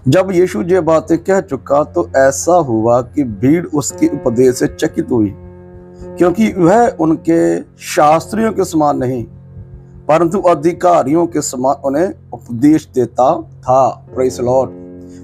जब यीशु ये बातें कह चुका तो ऐसा हुआ कि भीड़ उसके उपदेश से चकित हुई, क्योंकि वह उनके शास्त्रियों के समान नहीं परंतु अधिकारियों के समान उन्हें उपदेश देता था। Praise the Lord.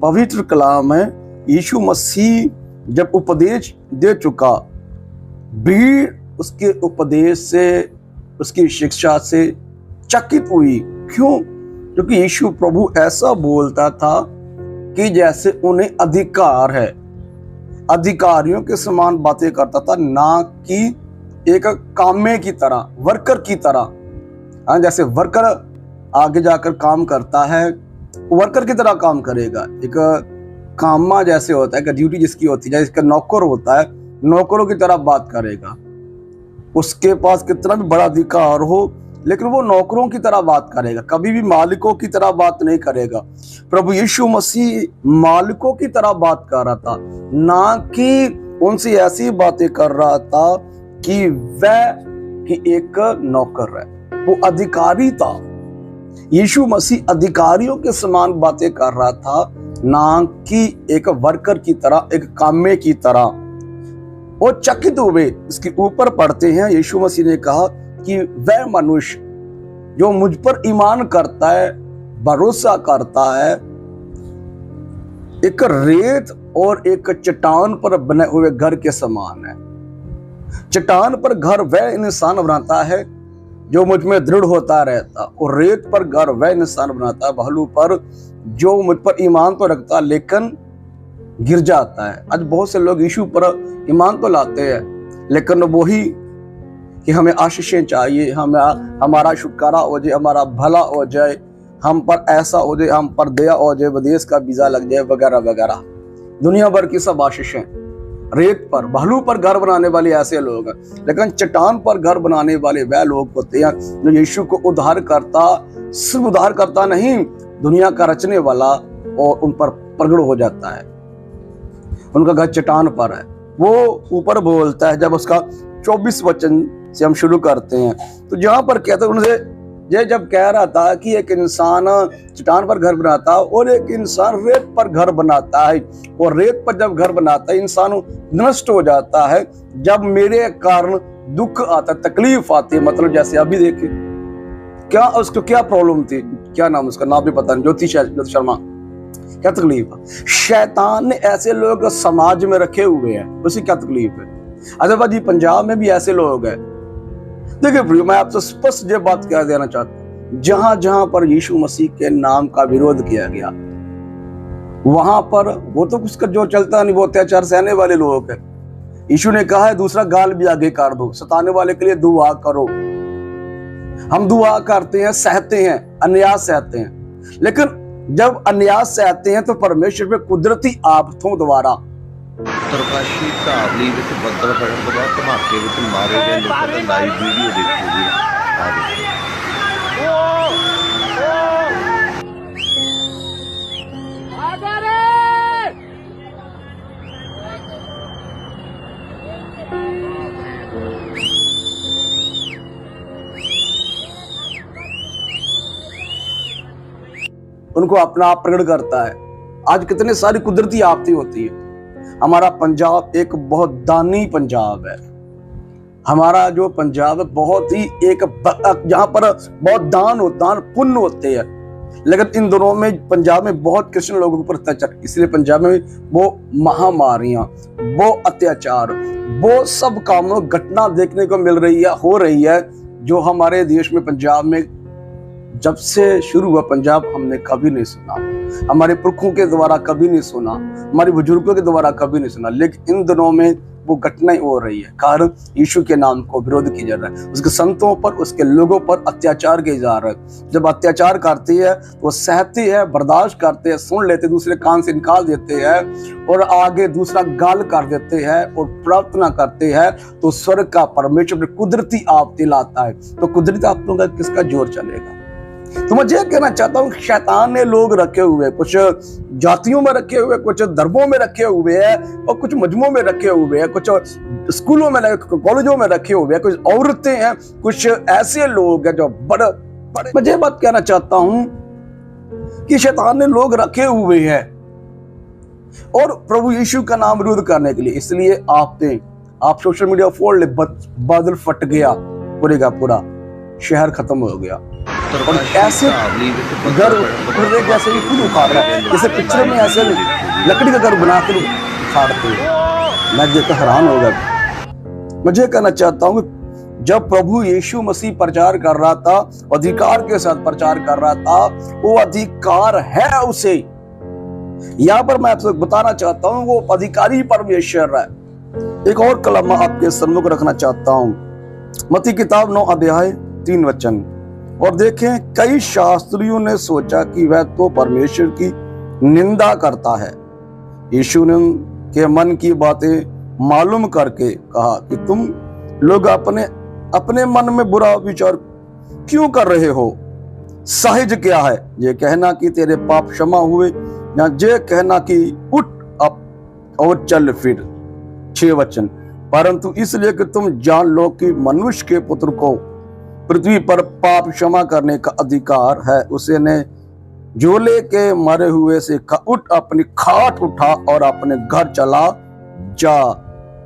पवित्र कलाम में यीशु मसीह जब उपदेश दे चुका, भीड़ उसके उपदेश से, उसकी शिक्षा से चकित हुई। क्यों? क्योंकि यीशु प्रभु ऐसा बोलता था कि जैसे उन्हें अधिकार है, अधिकारियों के समान बातें करता था, ना कि एक कामे की तरह, वर्कर की तरह। जैसे वर्कर आगे जाकर काम करता है, वर्कर की तरह काम करेगा। एक कामा जैसे होता है, ड्यूटी जिसकी होती है, जिसका नौकर होता है, नौकरों की तरह बात करेगा। उसके पास कितना भी बड़ा अधिकार हो, लेकिन वो नौकरों की तरह बात करेगा, कभी भी मालिकों की तरह बात नहीं करेगा। प्रभु यीशु मसीह मालिकों की तरह बात कर रहा था, ना कि उनसे ऐसी बातें कर रहा था कि वह कि एक नौकर है, वो अधिकारी था। यीशु मसीह अधिकारियों के समान बातें कर रहा था, ना कि एक वर्कर की तरह, एक कामे की तरह। वो चकित हुए, इसके ऊपर पढ़ते हैं, यीशु मसीह ने कहा कि वह मनुष्य जो मुझ पर ईमान करता है, भरोसा करता है, एक रेत और एक चट्टान पर बने हुए घर के समान है। चट्टान पर घर वह इंसान बनाता है जो मुझ में दृढ़ होता रहता, और रेत पर घर वह इंसान बनाता है, भालू पर, जो मुझ पर ईमान तो रखता लेकिन गिर जाता है। आज बहुत से लोग यीशु पर ईमान तो लाते हैं, लेकिन वही कि हमें आशीषें चाहिए, हमें हमारा छुटकारा हो जाए, हमारा भला हो जाए, हम पर ऐसा हो जाए, हम पर दया हो जाए, विदेश का वीजा लग जाए, वगैरह वगैरह। दुनिया भर की सब आशीषें। रेत पर, भालू पर घर बनाने वाले ऐसे लोग हैं, लेकिन चट्टान पर घर बनाने वाले वह लोग होते हैं जो यीशु को उद्धार करता, सिर्फ उद्धार करता नहीं, दुनिया का रचने वाला, और उन पर प्रगट हो जाता है। उनका घर चट्टान पर है। वो ऊपर बोलता है, जब उसका 24 वचन से हम शुरू करते हैं, तो जहां पर कहते हैं, उनसे ये जब कह रहा था कि एक इंसान चट्टान पर घर बनाता और एक इंसान रेत पर घर बनाता है, और रेत पर जब घर बनाता है इंसान नष्ट हो जाता है। जब मेरे कारण दुख आता, तकलीफ आती है, मतलब जैसे अभी देखे, क्या उसको क्या प्रॉब्लम थी, क्या नाम उसका, नाम भी पता नहीं, ज्योति शर्मा, क्या तकलीफ है? शैतान ने ऐसे लोग समाज में रखे हुए हैं, उसे क्या तकलीफ है? अच्छा जी, पंजाब में भी ऐसे लोग हैं। देखिए प्रियो, मैं आपसे स्पष्ट ये बात कह देना चाहता हूँ, जहां जहां पर यीशु मसीह के नाम का विरोध किया गया, वहां पर वो तो कुछ जो चलता नहीं, वो अत्याचार सहने वाले लोग हैं। यीशु ने कहा है, दूसरा गाल भी आगे कर दो, सताने वाले के लिए दुआ करो। हम दुआ करते हैं, सहते हैं, अन्याय सहते हैं, लेकिन जब अन्याय सहते हैं तो परमेश्वर पे कुदरती आफतों द्वारा, उत्तरकाशी ढाबली ਵਿੱਚ ਬੱਦਲ ਫਟਣ ਤੋਂ ਬਾਅਦ ਧਮਾਕੇ ਵਿੱਚ ਮਾਰੇ ਗਏ ਲੋਕਾਂ ਦਾ ਲਾਈਵ ਵੀਡੀਓ ਦੇਖੋ ਜੀ। ਆ ਦੇਖੋ। उनको अपना आप प्रकट करता है। आज कितने सारी कुदरती आफतें होती है। हमारा पंजाब एक बहुत दानी पंजाब है। हमारा जो पंजाब है बहुत ही एक, जहां पर बहुत दान पुण्य होते हैं, लेकिन इन दोनों में पंजाब में बहुत कृष्ण लोगों के ऊपर अत्याचार, इसलिए पंजाब में वो महामारियां, वो अत्याचार, वो सब कामों घटना देखने को मिल रही है, हो रही है, जो हमारे देश में पंजाब में जब से शुरू हुआ पंजाब हमने कभी नहीं सुना, हमारे पुरखों के द्वारा कभी नहीं सुना, हमारे बुजुर्गों के द्वारा कभी नहीं सुना, लेकिन इन दिनों में वो घटनाएं हो रही है। कारण यीशु के नाम को विरोध किया जा रहा है, उसके संतों पर, उसके लोगों पर अत्याचार किया जा रहा है। जब अत्याचार करती है तो वो सहती है, बर्दाश्त करते हैं, सुन लेते, दूसरे कान से निकाल देते हैं और आगे दूसरा गाल कर देते हैं और प्रार्थना करते हैं, तो स्वर्ग का परमेश्वर कुदरती आपत्ति लाता है। तो कुदरती आपत्तियों का किसका जोर चलेगा? तो मैं ये कहना चाहता हूँ, शैतान ने लोग रखे हुए, कुछ जातियों में रखे हुए, कुछ धर्मों में रखे हुए हैं, और कुछ मजमों में रखे हुए हैं, कुछ स्कूलों में, कॉलेजों में रखे हुए हैं, कुछ औरतें हैं, कुछ ऐसे लोग हैं जो बड़े। मैं ये बात कहना चाहता हूँ कि शैतान ने लोग रखे हुए हैं और प्रभु यीशु का नाम विरोध करने के लिए। इसलिए आप सोशल मीडिया फोड़ ले, बादल फट गया, पूरे का पूरा शहर खत्म हो गया। और ऐसे घर जैसे भी खुद उखाड़ रहा है, जैसे पिक्चर में ऐसे लकड़ी का घर बनाकर उखाड़ते हैं। मैं देखकर हैरान हो गया। मुझे कहना चाहता हूँ कि जब प्रभु यीशु मसीह प्रचार कर रहा था, अधिकार के साथ प्रचार कर रहा था, वो अधिकार है उसे। यहाँ पर मैं आपसे बताना चाहता हूँ, वो अधिकारी परमेश्वर है। एक और कलम आपके सम्मुख रखना चाहता हूँ, मत्ती किताब 9 अध्याय 3 वचन। और देखें, कई शास्त्रियों ने सोचा कि वह तो परमेश्वर की निंदा करता है। यीशु ने के मन की बातें मालूम करके कहा कि तुम लोग अपने अपने मन में बुरा विचार क्यों कर रहे हो? सहज क्या है, ये कहना कि तेरे पाप क्षमा हुए, या ये कहना कि उठ अप और चल फिर। 6 वचन। परंतु इसलिए कि तुम जान लो कि मनुष्य के पुत्र को पृथ्वी पर पाप क्षमा करने का अधिकार है। उसे ने झोले के मरे हुए से उठ, अपनी खाट उठा और अपने घर चला जा।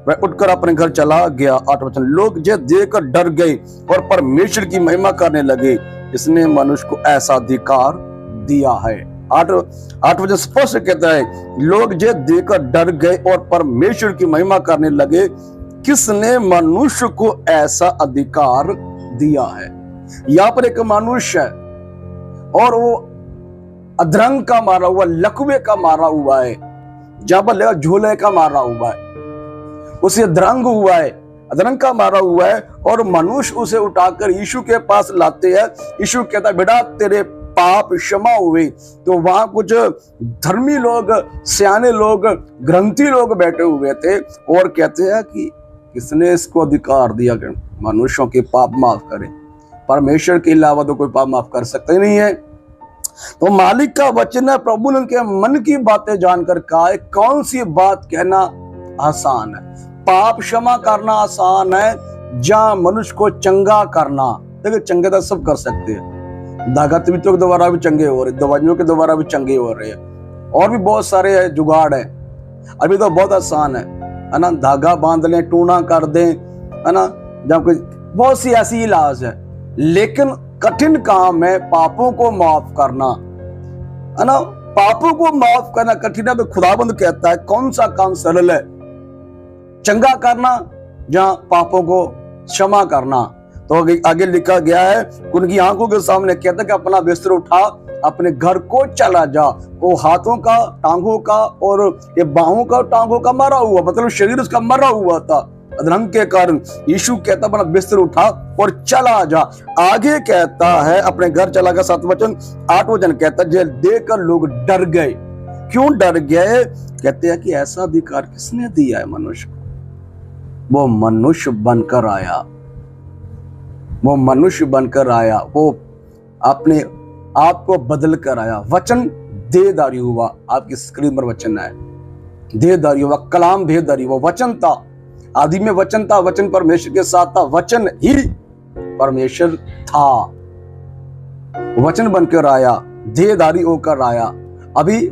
वह उठकर अपने घर चला गया। 8 वचन। लोग जे देखकर डर गए और परमेश्वर की महिमा करने लगे, इसने मनुष्य को ऐसा अधिकार दिया है। 8 वचन स्पष्ट कहता है, लोग जे देखकर डर गए और परमेश्वर की महिमा करने लगे, किसने मनुष्य को ऐसा अधिकार दिया है। यहां पर एक मनुष्य है और वो अधरंग का मारा हुआ, लकवे का मारा हुआ है, जहां पर लगा झोले का मारा हुआ है, उसे अधरंग हुआ है, अधरंग का मारा हुआ है। और मनुष्य उसे उठाकर यीशु के पास लाते हैं। यीशु कहता है, बेटा तेरे पाप क्षमा हुए। तो वहां कुछ धर्मी लोग, सियाने लोग, ग्रंथी लोग बैठे हुए थे और कहते हैं कि किसने इसको अधिकार दिया कि मनुष्यों के पाप माफ करे? परमेश्वर के अलावा तो कोई पाप माफ कर सकता ही नहीं है। तो मालिक का वचन है, प्रभु ने उनके मन की बातें जानकर कहा है, कौन सी बात कहना आसान है? पाप क्षमा करना आसान है, जहां मनुष्य को चंगा करना। देखिए, चंगे तो सब कर सकते हैं, धागा तबीतों के द्वारा भी चंगे हो रहे, दवाइयों के द्वारा भी चंगे हो रहे हैं, और भी बहुत सारे जुगाड़ है। अभी तो बहुत आसान है ना, धागा बांध लें, टूना कर दें, है ना, जब कोई बहुत सी ऐसी इलाज है। लेकिन कठिन काम है पापों को माफ करना, है ना। पापों को माफ करना कठिन है, तो खुदाबंद कहता है कौन सा काम सरल है? चंगा करना, जहां पापों को क्षमा करना। तो आगे लिखा गया है, उनकी आंखों के सामने कहता है कि अपना बिस्तर उठा, अपने घर को चला जा। वो हाथों का, टांगों का और ये बाहों का, टांगों का मरा हुआ, मतलब शरीर उसका मरा हुआ था अधरंग के कारण। यीशु कहता अपना बिस्तर उठा और चला जा। आगे कहता है अपने घर चला गया। 7 वचन। 8 वचन कहता है, देखकर लोग डर गए। क्यों डर गए? कहते हैं कि ऐसा अधिकार किसने दिया है मनुष्य को? वो मनुष्य बनकर आया, वो मनुष्य बनकर आया, वो अपने आप को बदल कर आया। वचन देहधारी हुआ, आपकी स्क्रीन पर वचन है, देहधारी हुआ, कलाम देहधारी हुआ। वचन था, आदि में वचन था, वचन परमेश्वर के साथ था, वचन ही परमेश्वर था। वचन बनकर आया, देहधारी होकर आया। अभी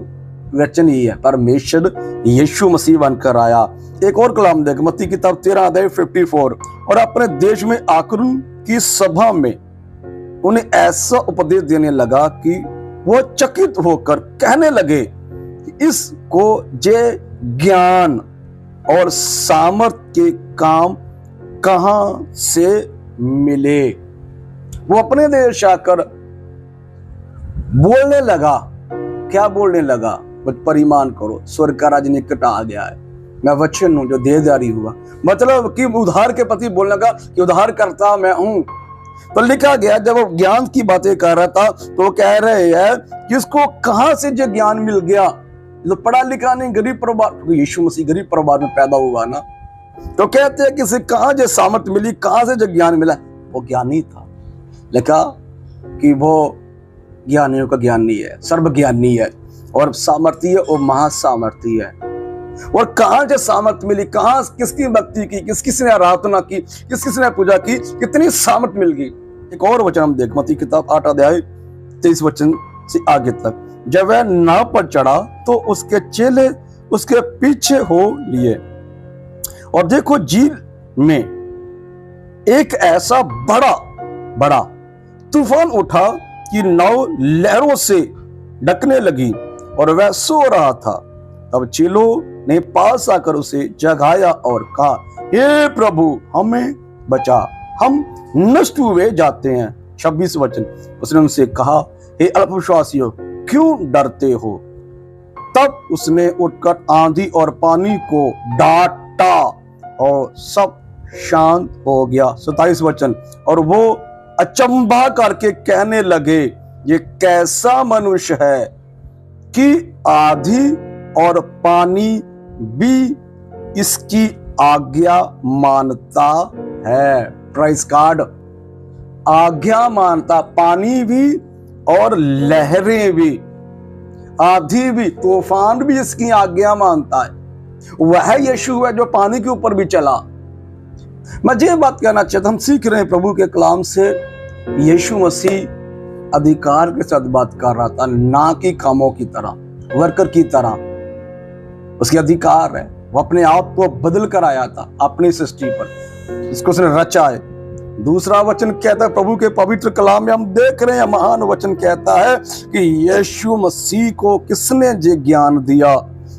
वचन ही है, परमेश्वर यीशु मसीह बनकर आया। एक और कलाम देख, मत्ती किताब 13 अध्याय 54। और अपने देश में आकरून की सभा में उन्हें ऐसा उपदेश देने लगा कि वो चकित होकर कहने लगे कि इसको जे ज्ञान और सामर्थ्य के काम कहां से मिले। वो अपने देश आकर बोलने लगा। क्या बोलने लगा? परिमान करो, स्वर्ग का राज्य निकट आ गया है। मैं वचन हूं जो देहधारी हुआ, मतलब कि उद्धार के प्रति बोलने लगा कि उद्धार करता मैं हूं। तो लिखा गया, जब वो ज्ञान की बातें कर रहा था तो वो कह रहे हैं कि इसको कहां से जो ज्ञान मिल गया? तो पढ़ा लिखा नहीं, गरीब परिवार, क्योंकि यीशु मसीह गरीब परिवार में पैदा हुआ ना। तो कहते हैं कि इसे कहां जो सामर्थ्य मिली, कहां से जो ज्ञान मिला? वो ज्ञानी था। लिखा कि वो ज्ञानियों का ज्ञानी है, सर्वज्ञानी है, और सामर्थ्य है, और महासामर्थ्य है। और कहां से सामर्थ्य मिली, कहां किसकी भक्ति की, किसने आराधना की, किसने पूजा की, कितनी सामर्थ्य मिल गई। एक और वचन हम देख, मत्ती किताब 8 अध्याय 23 वचन से आगे तक। जब वह नाव पर चढ़ा तो उसके चेले उसके पीछे हो लिए। और देखो झील में एक ऐसा बड़ा तूफान उठा कि नाव लहरों से ढकने लगी और वह सो रहा था। तब चेलों ने पास आकर उसे जगाया और कहा, हे प्रभु हमें बचा, हम नष्ट हुए जाते हैं। 26 वचन, उसने उनसे कहा, हे अल्पविश्वासियों, क्यों डरते हो? तब उसने उठकर आंधी और पानी को डांटा और सब शांत हो गया। 27 वचन, और वो अचंभा करके कहने लगे, ये कैसा मनुष्य है कि आंधी और पानी भी इसकी आज्ञा मानता है। प्राइज कार्ड, आज्ञा मानता, पानी भी और लहरें भी, आंधी भी, तूफान भी इसकी आज्ञा मानता है। वह यीशु है जो पानी के ऊपर भी चला। मैं ये बात कहना चाहता, हम सीख रहे हैं प्रभु के कलाम से, यीशु मसीह अधिकार के साथ बात कर रहा था, ना कि कामों की तरह, वर्कर की तरह। उसके अधिकार है, वो अपने आप को बदल कर आया था अपनी सृष्टि पर, इसको उसने रचा है। दूसरा वचन कहता है, प्रभु के पवित्र कलाम में हम देख रहे हैं, महान वचन कहता है कि यीशु मसीह को किसने ये ज्ञान दिया,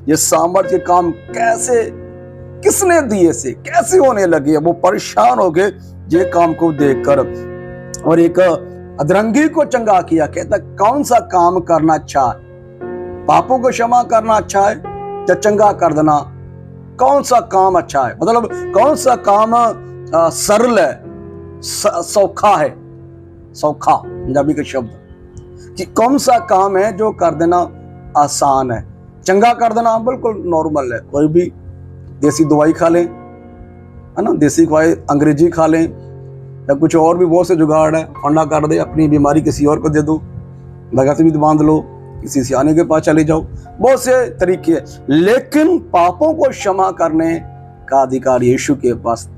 ये सामर्थ्य काम कैसे, किसने दिए से कैसे होने लगे। वो परेशान हो गए ये काम को देखकर, और एक अधरंगी को चंगा किया। कहता कौन सा काम करना अच्छा है, पापों को क्षमा करना अच्छा है या चंगा कर देना? कौन सा काम अच्छा है, मतलब कौन सा काम सरल है, सौखा है, सौखा पंजाबी का शब्द, कि कौन सा काम है जो कर देना आसान है। चंगा कर देना बिल्कुल नॉर्मल है, कोई भी देसी दवाई खा लें, है ना, देसी दवाई अंग्रेजी खा लें, या कुछ और भी बहुत से जुगाड़ है, फंडा कर दे, अपनी बीमारी किसी और को दे दो, लगाते भी बांध लो, किसी सियाने के पास चले जाओ, बहुत से तरीके हैं। लेकिन पापों को क्षमा करने का अधिकार यीशु के पास।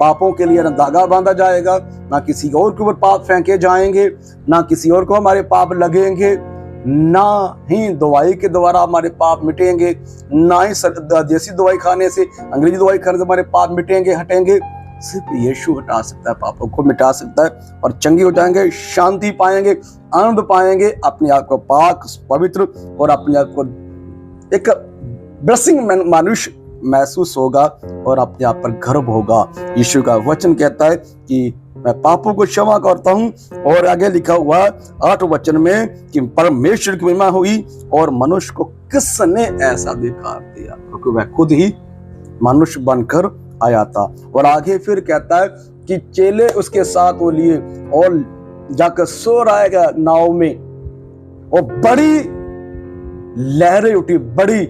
पापों के लिए ना धागा बांधा जाएगा, ना किसी और के ऊपर पाप फेंके जाएंगे, ना किसी और को हमारे पाप लगेंगे, ना ही दवाई के द्वारा हमारे पाप मिटेंगे, ना ही देसी दवाई खाने से, अंग्रेजी दवाई खाने से हमारे पाप मिटेंगे, हटेंगे। सिर्फ यीशु हटा सकता है, पापों को मिटा सकता है, और चंगे हो जाएंगे, शांति पाएंगे, आनंद पाएंगे, अपने आप को पाक पवित्र और अपने आप को एक ब्लेसिंग मनुष्य महसूस होगा और अपने आप पर गर्व होगा। यीशु का वचन कहता है कि मैं पापों को क्षमा करता हूं, और आगे लिखा हुआ 8 वचन में कि परमेश्वर की महिमा हुई और मनुष्य को किसने ऐसा अधिकार दिया, क्योंकि वह खुद ही मनुष्य बनकर आया था। और आगे फिर कहता है कि चेले उसके साथ वो लिए और जाकर सो रहेगा नाव में, और बड़ी लहरें उठी, बड़ी,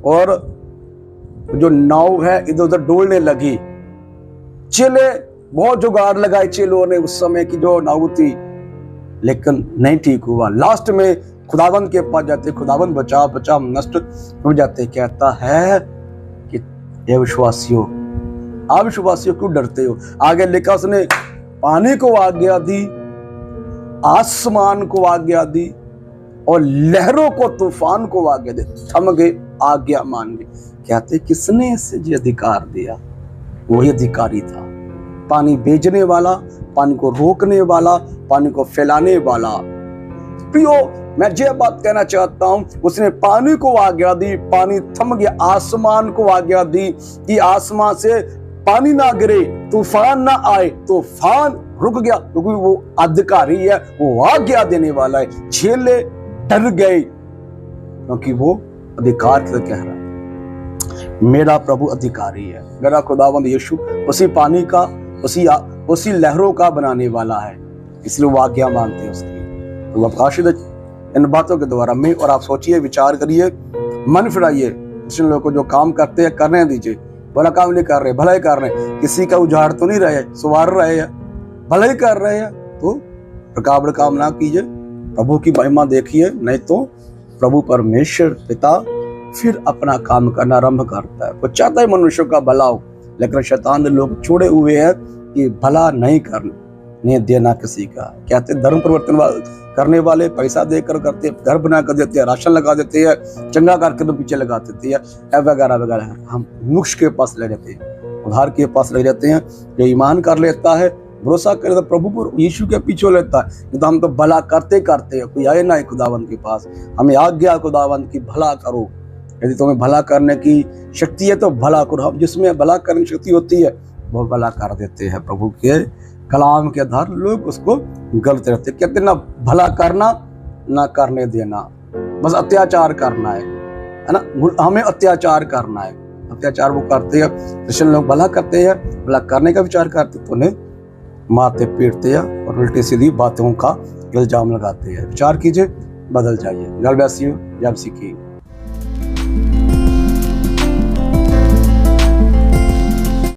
और जो नाव है इधर उधर डोलने लगी। चेले बहुत जुगाड़ लगाए चेलों ने उस समय की जो नाव थी, लेकिन नहीं ठीक हुआ। लास्ट में खुदाबंद के पास जाते, खुदाबंद बचा बचा, हम नष्ट हो जाते। कहता है कि हे विश्वासियों, आप विश्वासियों क्यों डरते हो? आगे लिखा उसने पानी को आज्ञा दी, आसमान को आज्ञा दी, और लहरों को, तूफान को आज्ञा दी, थम गए, आज्ञा मान गए। कहते किसने इसे ये अधिकार दिया? वही अधिकारी था, पानी भेजने वाला, पानी को रोकने वाला, पानी को फैलाने वाला। प्रियो, मैं ये बात कहना चाहता हूं, उसने पानी को आज्ञा दी, पानी थम गया। आसमान को आज्ञा दी कि आसमान से पानी ना गिरे, तूफान ना आए, तूफान रुक गया, क्योंकि वो अधिकारी है, वो आज्ञा देने वाला है। चेले डर गए क्योंकि वो अधिकार से कह रहा है, मेरा प्रभु अधिकारी है, मेरा खुदावंद यीशु उसी पानी का, उसी लहरों का बनाने वाला है, इसलिए वो आज्ञा मानते हैं उसकी। तो आकाशित इन बातों के द्वारा में और आप सोचिए, विचार करिए, मन फिराइए। जिन लोगों को जो काम करते हैं करने दीजिए, बुरा काम नहीं कर रहे, भला ही कर रहे हैं, किसी का उजाड़ तो नहीं रहे, सुवार रहे हैं, भला ही कर रहे हैं, तो प्रकाब्र काम ना कीजिए, प्रभु की महिमा देखिए, नहीं तो प्रभु परमेश्वर पिता फिर अपना काम करना आरंभ करता है। वो चाहता है मनुष्यों का भला हो, लेकिन शैतान ने लोग छोड़े हुए हैं कि भला नहीं करना, नहीं देना किसी का। कहते धर्म परिवर्तन करने वाले पैसा देकर करते, घर बना कर देते हैं, राशन लगा देते हैं, चंगा करके तो पीछे लगा देते हैं वगैरह वगैरह। हम मोक्ष के पास ले जाते हैं, उधार के पास ले जाते हैं। जो ईमान कर लेता है, भरोसा करे तो प्रभु पर, यीशु के पीछे लेता है। नहीं तो हम तो भला करते करते हैं, कोई आए ना खुदावंत के पास, हमें आज्ञा खुदावंत की भला करो। यदि तुम्हें भला करने की शक्ति है तो भला करो। हम जिसमें भला करने की शक्ति होती है वो भला कर देते हैं। प्रभु के कलाम के आधार लोग उसको गलत रहते, कहते ना भला करना ना करने देना, बस अत्याचार करना है ना, हमें अत्याचार करना है। अत्याचार वो करते हैं, क्रिश्चियन लोग भला करते हैं, भला करने का विचार करते तो उन्हें मारते पीटते हैं और उल्टी सीधी बातों का इल्जाम लगाते हैं। विचार कीजिए, बदल जाइए। God bless you. जय मसीह की।